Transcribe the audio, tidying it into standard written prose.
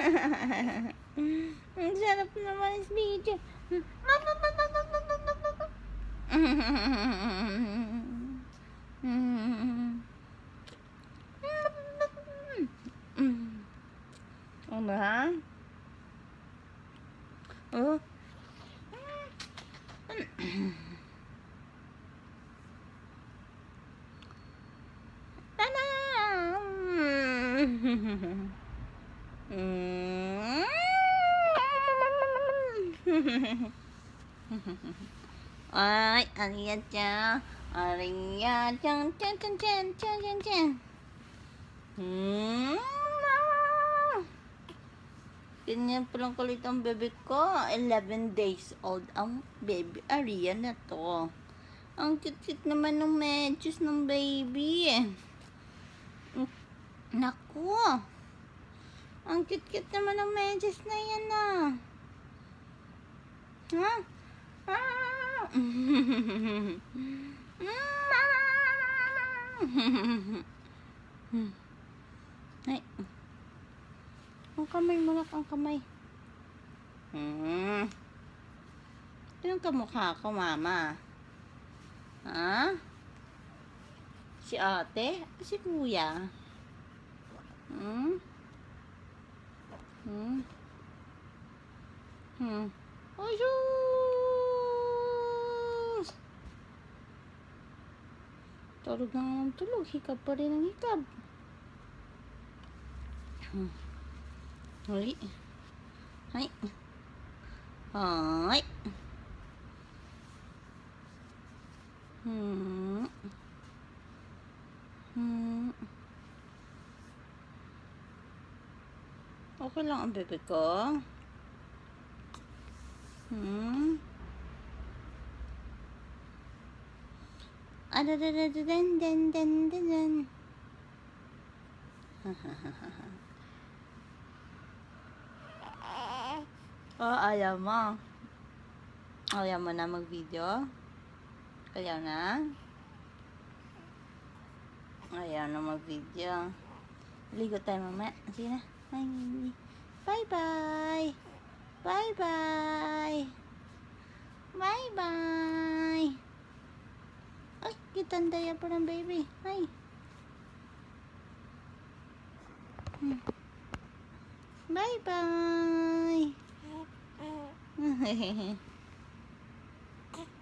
Ang sarap naman is video. Ano ha? Oh. Ay, ariya cha. Ariya chan chan chan chan chan chan chan. Ganyan palang kulit ang bebe ko. 11 days old ang baby Aria na to. Ang cute-cute naman ng medyas ng baby. Naku. Ang cute-cute naman ng medyas na yan ah. Ha? Ay. Ang kamay mo, ang kamay. Anong kamukha ko, mama? Ha? Si ate? Si kuya? Oh, sus! Tulog na nga ng tulog. Hikab pa rin ang hikab. Ay. Ay. Ay. Okay lang ang bebe ko. Oh, ayaw mo. Ayaw mo na mag-video? Ayaw na? Ayaw na mag-video. Ligo tayo mamaya. Sige na. Bye-bye. Bye-bye. Bye-bye. Ay, kitandaya pa ng baby. Ay. Bye-bye.